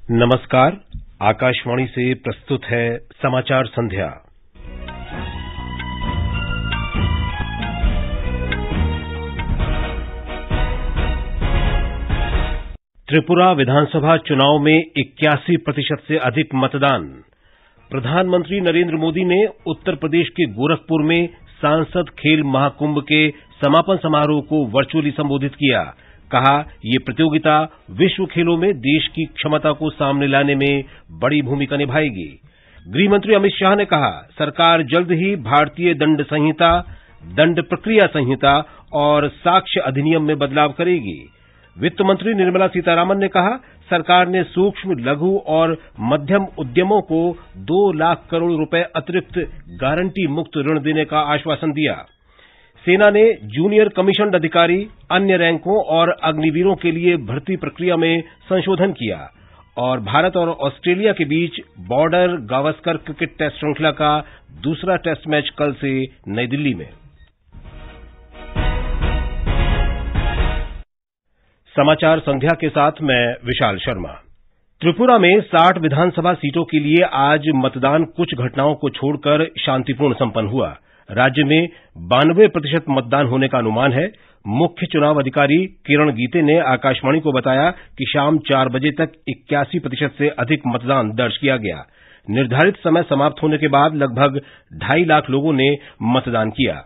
नमस्कार। आकाशवाणी से प्रस्तुत है समाचार संध्या। त्रिपुरा विधानसभा चुनाव में 81% से अधिक मतदान। प्रधानमंत्री नरेंद्र मोदी ने उत्तर प्रदेश के गोरखपुर में सांसद खेल महाकुंभ के समापन समारोह को वर्चुअली संबोधित किया। कहा, ये प्रतियोगिता विश्व खेलों में देश की क्षमता को सामने लाने में बड़ी भूमिका निभाएगी। गृह मंत्री अमित शाह ने कहा, सरकार जल्द ही भारतीय दंड संहिता, दंड प्रक्रिया संहिता और साक्ष्य अधिनियम में बदलाव करेगी। वित्त मंत्री निर्मला सीतारामन ने कहा, सरकार ने सूक्ष्म, लघु और मध्यम उद्यमों को 2 लाख करोड़ रुपए अतिरिक्त गारंटी मुक्त ऋण देने का आश्वासन दिया। सेना ने जूनियर कमीशन्ड अधिकारी, अन्य रैंकों और अग्निवीरों के लिए भर्ती प्रक्रिया में संशोधन किया। और भारत और ऑस्ट्रेलिया के बीच बॉर्डर गावस्कर क्रिकेट टेस्ट श्रृंखला का दूसरा टेस्ट मैच कल से नई दिल्ली में। समाचार संध्या के साथ मैं विशाल शर्मा। त्रिपुरा में 60 विधानसभा सीटों के लिए आज मतदान कुछ घटनाओं को छोड़कर शांतिपूर्ण संपन्न हुआ। राज्य में 92% मतदान होने का अनुमान है। मुख्य चुनाव अधिकारी किरण गीते ने आकाशवाणी को बताया कि शाम 4 बजे तक 81% से अधिक मतदान दर्ज किया गया। निर्धारित समय समाप्त होने के बाद लगभग 2.5 लाख लोगों ने मतदान किया।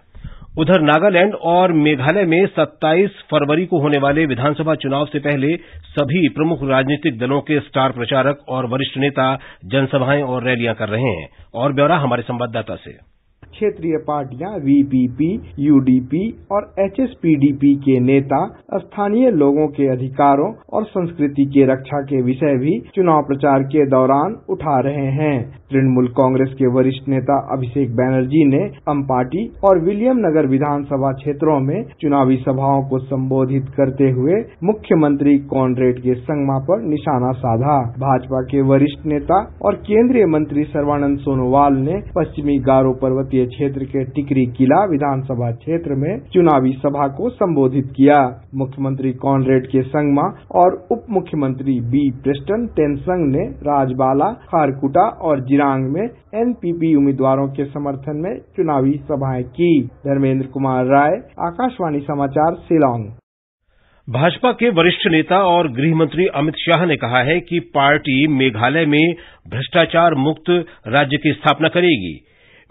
उधर नागालैंड और मेघालय में 27 फरवरी को होने वाले विधानसभा चुनाव से पहले सभी प्रमुख राजनीतिक दलों के स्टार प्रचारक और वरिष्ठ नेता जनसभाएं और रैलियां कर रहे हैं। और ब्यौरा हमारे संवाददाता से। क्षेत्रीय पार्टियां वीपीपी, यूडीपी और एचएसपीडीपी के नेता स्थानीय लोगों के अधिकारों और संस्कृति की रक्षा के विषय भी चुनाव प्रचार के दौरान उठा रहे हैं। तृणमूल कांग्रेस के वरिष्ठ नेता अभिषेक बैनर्जी ने अंपाटी और विलियम नगर विधानसभा क्षेत्रों में चुनावी सभाओं को संबोधित करते हुए मुख्यमंत्री कॉनरेड के संगमा पर निशाना साधा। भाजपा के वरिष्ठ नेता और केंद्रीय मंत्री सर्बानंद सोनोवाल ने पश्चिमी गारो पर्वतीय क्षेत्र के टिकरी किला विधानसभा क्षेत्र में चुनावी सभा को संबोधित किया। मुख्यमंत्री कॉनरेड के संगमा और उप मुख्यमंत्री बी प्रेस्टन टेनसंग ने राजबाला, खारकुटा और जिरांग में एनपीपी उम्मीदवारों के समर्थन में चुनावी सभाएं की। धर्मेंद्र कुमार राय, आकाशवाणी समाचार, शिलांग। भाजपा के वरिष्ठ नेता और गृह मंत्री अमित शाह ने कहा है कि पार्टी मेघालय में भ्रष्टाचार मुक्त राज्य की स्थापना करेगी।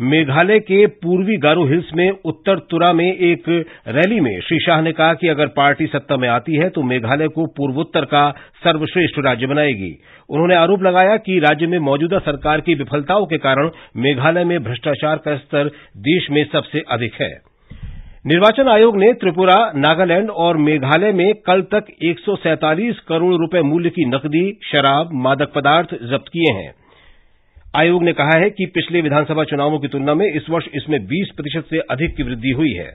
मेघालय के पूर्वी गारो हिल्स में उत्तर तुरा में एक रैली में श्री शाह ने कहा कि अगर पार्टी सत्ता में आती है तो मेघालय को पूर्वोत्तर का सर्वश्रेष्ठ राज्य बनाएगी। उन्होंने आरोप लगाया कि राज्य में मौजूदा सरकार की विफलताओं के कारण मेघालय में भ्रष्टाचार का स्तर देश में सबसे अधिक है। निर्वाचन आयोग ने त्रिपुरा, नागालैंड और मेघालय में कल तक 147 करोड़ रुपए मूल्य की नकदी, शराब, मादक पदार्थ जब्त किए हैं। आयोग ने कहा है कि पिछले विधानसभा चुनावों की तुलना में इस वर्ष इसमें 20% से अधिक की वृद्धि हुई है।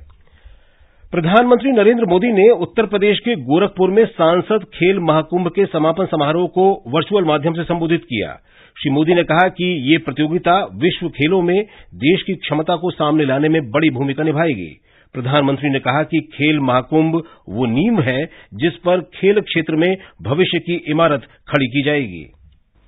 प्रधानमंत्री नरेंद्र मोदी ने उत्तर प्रदेश के गोरखपुर में सांसद खेल महाकुंभ के समापन समारोह को वर्चुअल माध्यम से संबोधित किया। श्री मोदी ने कहा कि ये प्रतियोगिता विश्व खेलों में देश की क्षमता को सामने लाने में बड़ी भूमिका निभाएगी। प्रधानमंत्री ने कहा कि खेल महाकुंभ वो नींव है जिस पर खेल क्षेत्र में भविष्य की इमारत खड़ी की जाएगी।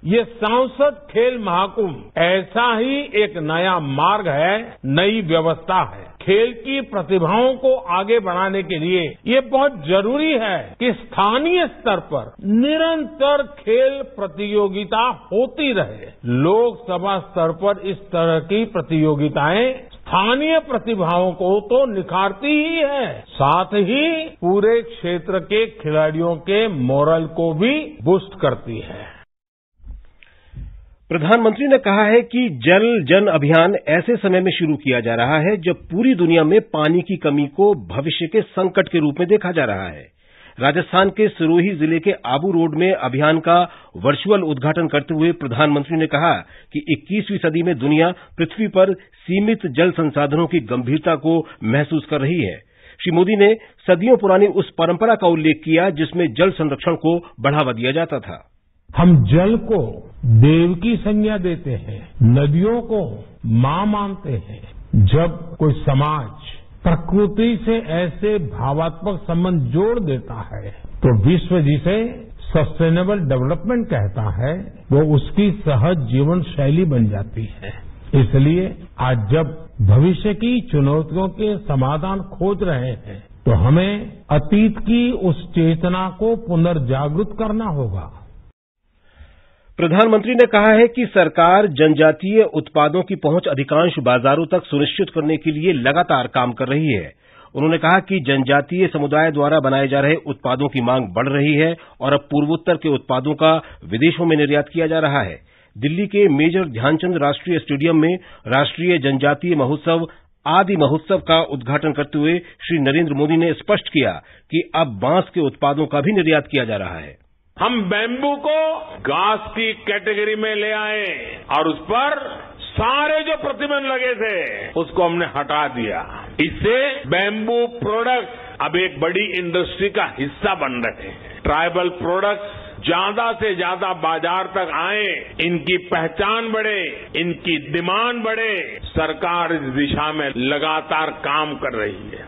ये सांसद खेल महाकुंभ ऐसा ही एक नया मार्ग है, नई व्यवस्था है। खेल की प्रतिभाओं को आगे बढ़ाने के लिए ये बहुत जरूरी है कि स्थानीय स्तर पर निरंतर खेल प्रतियोगिता होती रहे। लोकसभा स्तर पर इस तरह की प्रतियोगिताएं स्थानीय प्रतिभाओं को तो निखारती ही है, साथ ही पूरे क्षेत्र के खिलाड़ियों के मोरल को भी बूस्ट करती है। प्रधानमंत्री ने कहा है कि जल जन अभियान ऐसे समय में शुरू किया जा रहा है जब पूरी दुनिया में पानी की कमी को भविष्य के संकट के रूप में देखा जा रहा है। राजस्थान के सिरोही जिले के आबू रोड में अभियान का वर्चुअल उद्घाटन करते हुए प्रधानमंत्री ने कहा कि 21वीं सदी में दुनिया पृथ्वी पर सीमित जल संसाधनों की गंभीरता को महसूस कर रही है। श्री मोदी ने सदियों पुरानी उस परंपरा का उल्लेख किया जिसमें जल संरक्षण को बढ़ावा दिया जाता था। हम जल को देव की संज्ञा देते हैं, नदियों को मां मानते हैं। जब कोई समाज प्रकृति से ऐसे भावात्मक संबंध जोड़ देता है तो विश्व जिसे सस्टेनेबल डेवलपमेंट कहता है वो उसकी सहज जीवन शैली बन जाती है। इसलिए आज जब भविष्य की चुनौतियों के समाधान खोज रहे हैं तो हमें अतीत की उस चेतना को पुनर्जागृत करना होगा। प्रधानमंत्री ने कहा है कि सरकार जनजातीय उत्पादों की पहुंच अधिकांश बाजारों तक सुनिश्चित करने के लिए लगातार काम कर रही है। उन्होंने कहा कि जनजातीय समुदाय द्वारा बनाए जा रहे उत्पादों की मांग बढ़ रही है और अब पूर्वोत्तर के उत्पादों का विदेशों में निर्यात किया जा रहा है। दिल्ली के मेजर ध्यानचंद राष्ट्रीय स्टेडियम में राष्ट्रीय जनजातीय महोत्सव आदि महोत्सव का उद्घाटन करते हुए श्री नरेंद्र मोदी ने स्पष्ट किया कि अब बांस के उत्पादों का भी निर्यात किया जा रहा है। हम बैम्बू को घास की कैटेगरी में ले आए और उस पर सारे जो प्रतिबंध लगे थे उसको हमने हटा दिया। इससे बैम्बू प्रोडक्ट अब एक बड़ी इंडस्ट्री का हिस्सा बन रहे हैं। ट्राइबल प्रोडक्ट्स ज्यादा से ज्यादा बाजार तक आए, इनकी पहचान बढ़े, इनकी डिमांड बढ़े। सरकार इस दिशा में लगातार काम कर रही है।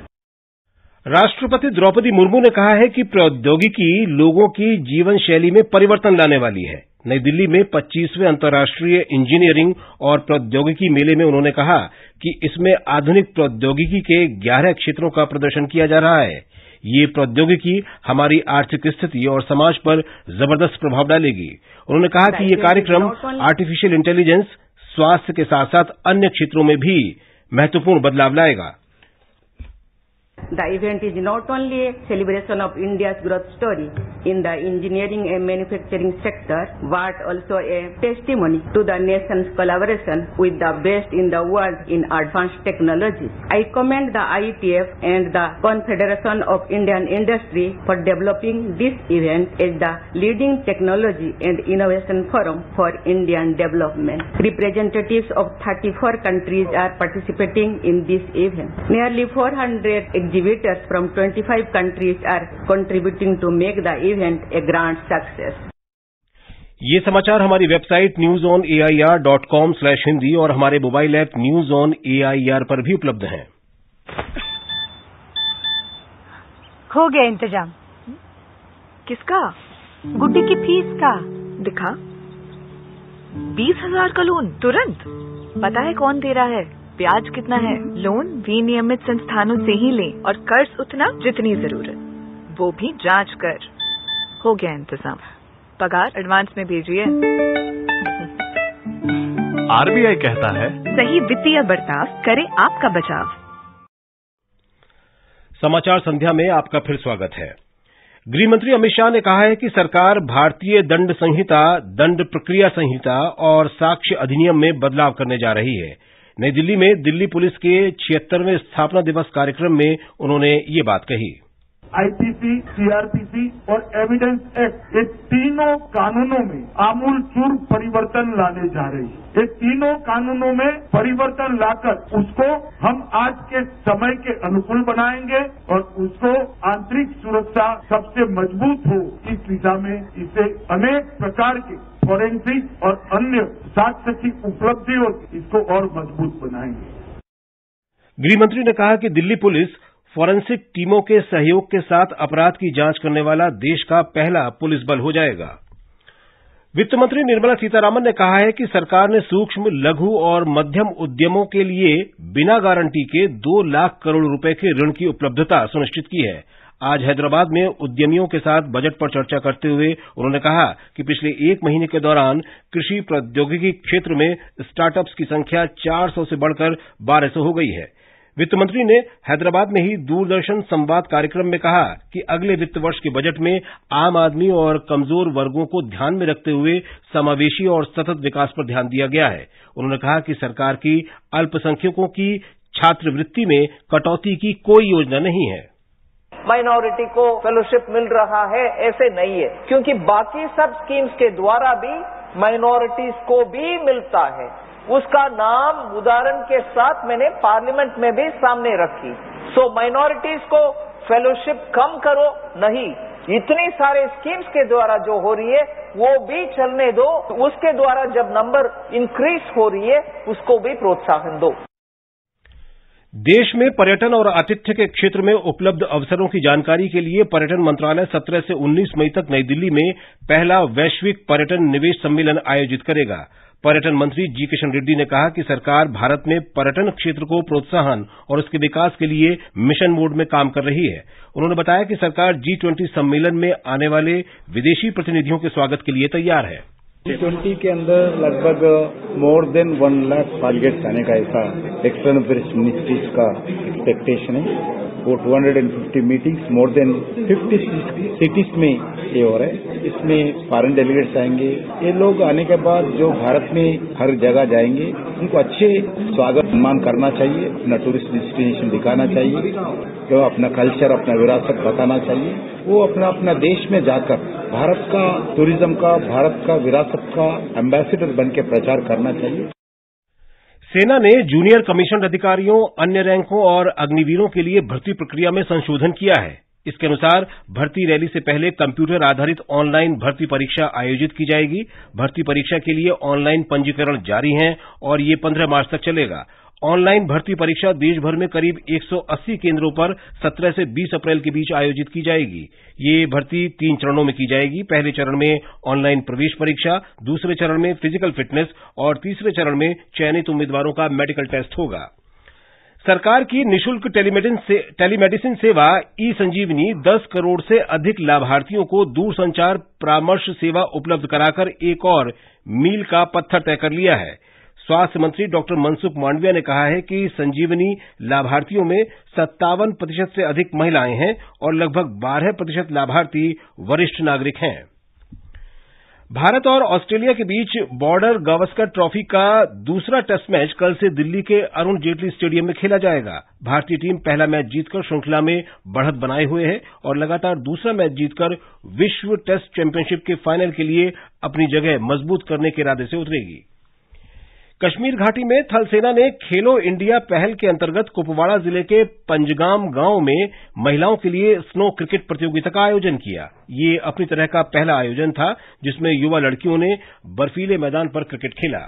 राष्ट्रपति द्रौपदी मुर्मू ने कहा है कि प्रौद्योगिकी लोगों की जीवन शैली में परिवर्तन लाने वाली है। नई दिल्ली में 25वें अंतर्राष्ट्रीय इंजीनियरिंग और प्रौद्योगिकी मेले में उन्होंने कहा कि इसमें आधुनिक प्रौद्योगिकी के 11 क्षेत्रों का प्रदर्शन किया जा रहा है। ये प्रौद्योगिकी हमारी आर्थिक स्थिति और समाज पर जबरदस्त प्रभाव डालेगी। उन्होंने कहा कि ये कार्यक्रम आर्टिफिशियल इंटेलिजेंस, स्वास्थ्य के साथ साथ अन्य क्षेत्रों में भी महत्वपूर्ण बदलाव लाएगा। The event is not only a celebration of India's growth story in the engineering and manufacturing sector, but also a testimony to the nation's collaboration with the best in the world in advanced technology. I commend the IETF and the Confederation of Indian Industry for developing this event as the leading technology and innovation forum for Indian development. Representatives of 34 countries are participating in this event. Nearly 400 exhibitors from 25 countries are contributing to make the event a grand success. ये समाचार हमारी website newsonair.com/hindi और हमारे mobile app news on AIR पर भी उपलब्ध हैं। हो गया इंतजाम। किसका? गुड्डी की फीस का। दिखा। 20,000 का लोन तुरंत। पता है कौन दे रहा है, ब्याज कितना है? लोन विनियमित संस्थानों से ही लें और कर्ज उतना जितनी जरूरत, वो भी जांच कर। हो गया इंतजाम। पगार एडवांस में भेजिए। आरबीआई कहता है, सही वित्तीय बर्ताव करे आपका बचाव। समाचार संध्या में आपका फिर स्वागत है। गृहमंत्री अमित शाह ने कहा है कि सरकार भारतीय दंड संहिता, दंड प्रक्रिया संहिता और साक्ष्य अधिनियम में बदलाव करने जा रही है। नई दिल्ली में दिल्ली पुलिस के 76वें स्थापना दिवस कार्यक्रम में उन्होंने ये बात कही। आईपीसी, सीआरपीसी और एविडेंस एक्ट, ये तीनों कानूनों में आमूलचूल परिवर्तन लाने जा रही है। ये तीनों कानूनों में परिवर्तन लाकर उसको हम आज के समय के अनुकूल बनाएंगे और उसको आंतरिक सुरक्षा सबसे मजबूत हो इस दिशा में इसे अनेक प्रकार के फॉरेंसिक और अन्य साक्ष्य की उपलब्धि और इसको और मजबूत बनाएंगे। गृहमंत्री ने कहा कि दिल्ली पुलिस फॉरेंसिक टीमों के सहयोग के साथ अपराध की जांच करने वाला देश का पहला पुलिस बल हो जाएगा। वित्त मंत्री निर्मला सीतारामन ने कहा है कि सरकार ने सूक्ष्म, लघु और मध्यम उद्यमों के लिए बिना गारंटी के 2 लाख करोड़ रुपए के ऋण की उपलब्धता सुनिश्चित की है। आज हैदराबाद में उद्यमियों के साथ बजट पर चर्चा करते हुए उन्होंने कहा कि पिछले 1 महीने के दौरान कृषि प्रौद्योगिकी क्षेत्र में स्टार्टअप्स की संख्या 400 से बढ़कर 1200 हो गई है। वित्त मंत्री ने हैदराबाद में ही दूरदर्शन संवाद कार्यक्रम में कहा कि अगले वित्त वर्ष के बजट में आम आदमी और कमजोर वर्गों को ध्यान में रखते हुए समावेशी और सतत विकास पर ध्यान दिया गया है। उन्होंने कहा कि सरकार की अल्पसंख्यकों की छात्रवृत्ति में कटौती की कोई योजना नहीं है। माइनॉरिटी को फेलोशिप मिल रहा है ऐसे नहीं है, क्योंकि बाकी सब स्कीम्स के द्वारा भी माइनॉरिटीज को भी मिलता है। उसका नाम उदाहरण के साथ मैंने पार्लियामेंट में भी सामने रखी। सो माइनॉरिटीज को फेलोशिप कम करो नहीं, इतनी सारे स्कीम्स के द्वारा जो हो रही है वो भी चलने दो। उसके द्वारा जब नंबर इंक्रीज हो रही है उसको भी प्रोत्साहन दो। देश में पर्यटन और आतिथ्य के क्षेत्र में उपलब्ध अवसरों की जानकारी के लिए पर्यटन मंत्रालय 17 से 19 मई तक नई दिल्ली में पहला वैश्विक पर्यटन निवेश सम्मेलन आयोजित करेगा। पर्यटन मंत्री जी किशन रेड्डी ने कहा कि सरकार भारत में पर्यटन क्षेत्र को प्रोत्साहन और उसके विकास के लिए मिशन मोड में काम कर रही है। उन्होंने बताया कि सरकार G20 सम्मेलन में आने वाले विदेशी प्रतिनिधियों के स्वागत के लिए तैयार है। G20 के अंदर लगभग मोर देन 1 लाख टारगेट्स आने का ऐसा एक्सटर्नल अफेयर्स मिनिस्ट्रीज का एक्सपेक्टेशन है। वो 250 मीटिंग्स मोर देन 50 सिटीज में ये हो रहा है। इसमें फॉरेन डेलीगेट्स आएंगे। ये लोग आने के बाद जो भारत में हर जगह जाएंगे उनको अच्छे स्वागत सम्मान करना चाहिए, अपना टूरिस्ट डेस्टिनेशन दिखाना चाहिए, जो अपना कल्चर अपना विरासत बताना चाहिए। वो अपना देश में जाकर भारत का टूरिज्म का, भारत का विरासत का एम्बेसडर बन के प्रचार करना चाहिए। सेना ने जूनियर कमीशन अधिकारियों, अन्य रैंकों और अग्निवीरों के लिए भर्ती प्रक्रिया में संशोधन किया है। इसके अनुसार भर्ती रैली से पहले कंप्यूटर आधारित ऑनलाइन भर्ती परीक्षा आयोजित की जाएगी। भर्ती परीक्षा के लिए ऑनलाइन पंजीकरण जारी है और ये 15 मार्च तक चलेगा। ऑनलाइन भर्ती परीक्षा देश भर में करीब 180 केंद्रों पर 17 से 20 अप्रैल के बीच आयोजित की जाएगी। ये भर्ती 3 चरणों में की जाएगी। पहले चरण में ऑनलाइन प्रवेश परीक्षा, दूसरे चरण में फिजिकल फिटनेस और तीसरे चरण में चयनित उम्मीदवारों का मेडिकल टेस्ट होगा। सरकार की निःशुल्क टेलीमेडिसिन सेवा ई संजीवनी 10 करोड़ से अधिक लाभार्थियों को दूरसंचार परामर्श सेवा उपलब्ध कराकर एक और मील का पत्थर तय कर लिया है। स्वास्थ्य मंत्री डॉक्टर मनसुख मांडविया ने कहा है कि संजीवनी लाभार्थियों में 57% से अधिक महिलाएं हैं और लगभग 12% लाभार्थी वरिष्ठ नागरिक हैं। भारत और ऑस्ट्रेलिया के बीच बॉर्डर गावस्कर ट्रॉफी का दूसरा टेस्ट मैच कल से दिल्ली के अरुण जेटली स्टेडियम में खेला जाएगा। भारतीय टीम पहला मैच जीतकर श्रृंखला में बढ़त बनाए हुए है और लगातार दूसरा मैच जीतकर विश्व टेस्ट चैंपियनशिप के फाइनल के लिए अपनी जगह मजबूत करने के इरादे से उतरेगी। कश्मीर घाटी में थल सेना ने खेलो इंडिया पहल के अंतर्गत कुपवाड़ा जिले के पंजगाम गांव में महिलाओं के लिए स्नो क्रिकेट प्रतियोगिता का आयोजन किया। ये अपनी तरह का पहला आयोजन था जिसमें युवा लड़कियों ने बर्फीले मैदान पर क्रिकेट खेला।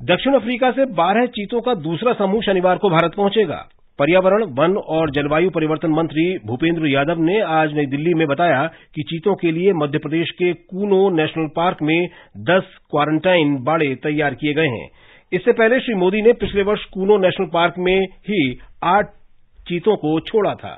दक्षिण अफ्रीका से 12 चीतों का दूसरा समूह शनिवार को भारत पहुंचेगा। पर्यावरण, वन और जलवायु परिवर्तन मंत्री भूपेंद्र यादव ने आज नई दिल्ली में बताया कि चीतों के लिए मध्य प्रदेश के कूनो नेशनल पार्क में 10 क्वारंटाइन बाड़े तैयार किए गए हैं। इससे पहले श्री मोदी ने पिछले वर्ष कूनो नेशनल पार्क में ही 8 चीतों को छोड़ा था।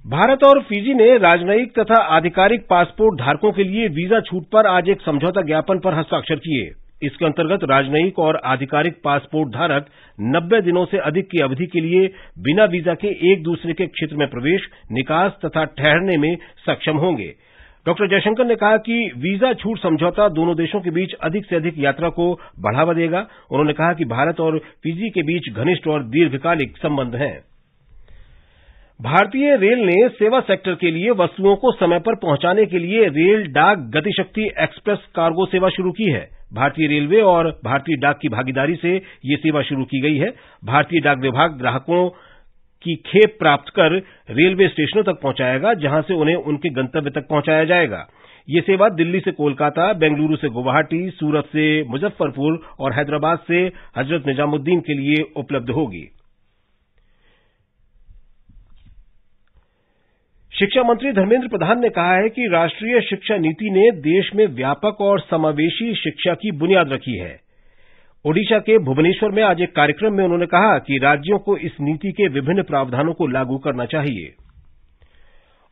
भारत और फिजी ने राजनयिक तथा आधिकारिक पासपोर्ट धारकों के लिए वीजा छूट पर आज एक समझौता ज्ञापन पर हस्ताक्षर किए। इसके अंतर्गत राजनयिक और आधिकारिक पासपोर्ट धारक 90 दिनों से अधिक की अवधि के लिए बिना वीजा के एक दूसरे के क्षेत्र में प्रवेश, निकास तथा ठहरने में सक्षम होंगे। डॉक्टर जयशंकर ने कहा कि वीजा छूट समझौता दोनों देशों के बीच अधिक से अधिक यात्रा को बढ़ावा देगा। उन्होंने कहा कि भारत और फिजी के बीच घनिष्ठ और दीर्घकालिक संबंध हैं। भारतीय रेल ने सेवा सेक्टर के लिए वस्तुओं को समय पर पहुंचाने के लिए रेल डाक गतिशक्ति एक्सप्रेस कार्गो सेवा शुरू की है। भारतीय रेलवे और भारतीय डाक की भागीदारी से ये सेवा शुरू की गई है। भारतीय डाक विभाग ग्राहकों की खेप प्राप्त कर रेलवे स्टेशनों तक पहुंचाएगा, जहां से उन्हें उनके गंतव्य तक पहुंचाया जाएगा। ये सेवा दिल्ली से कोलकाता, बेंगलुरु से गुवाहाटी, सूरत से मुजफ्फरपुर और हैदराबाद से हजरत निजामुद्दीन के लिए उपलब्ध होगी। शिक्षा मंत्री धर्मेंद्र प्रधान ने कहा है कि राष्ट्रीय शिक्षा नीति ने देश में व्यापक और समावेशी शिक्षा की बुनियाद रखी है। ओडिशा के भुवनेश्वर में आज एक कार्यक्रम में उन्होंने कहा कि राज्यों को इस नीति के विभिन्न प्रावधानों को लागू करना चाहिए।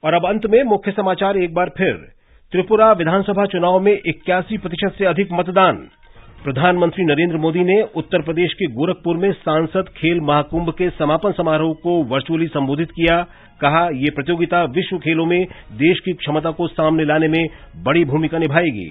और अब अंत में मुख्य समाचार एक बार फिर। त्रिपुरा विधानसभा चुनाव में 81% से अधिक मतदान। प्रधानमंत्री नरेंद्र मोदी ने उत्तर प्रदेश के गोरखपुर में सांसद खेल महाकुंभ के समापन समारोह को वर्चुअली संबोधित किया। कहा, ये प्रतियोगिता विश्व खेलों में देश की क्षमता को सामने लाने में बड़ी भूमिका निभाएगी।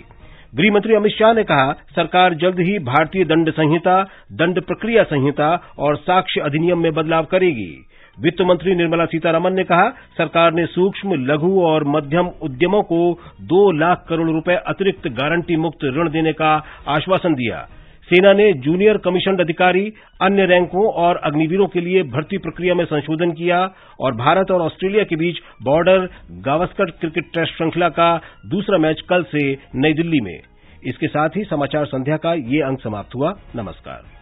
गृह मंत्री अमित शाह ने कहा, सरकार जल्द ही भारतीय दंड संहिता, दंड प्रक्रिया संहिता और साक्ष्य अधिनियम में बदलाव करेगी। वित्त मंत्री निर्मला सीतारमण ने कहा, सरकार ने सूक्ष्म, लघु और मध्यम उद्यमों को 2 लाख करोड़ रुपए अतिरिक्त गारंटी मुक्त ऋण देने का आश्वासन दिया। सेना ने जूनियर कमीशन अधिकारी, अन्य रैंकों और अग्निवीरों के लिए भर्ती प्रक्रिया में संशोधन किया। और भारत और ऑस्ट्रेलिया के बीच बॉर्डर गावस्कर क्रिकेट टेस्ट श्रृंखला का दूसरा मैच कल से नई दिल्ली में। इसके साथ ही समाचार संध्या का ये अंक समाप्त हुआ। नमस्कार।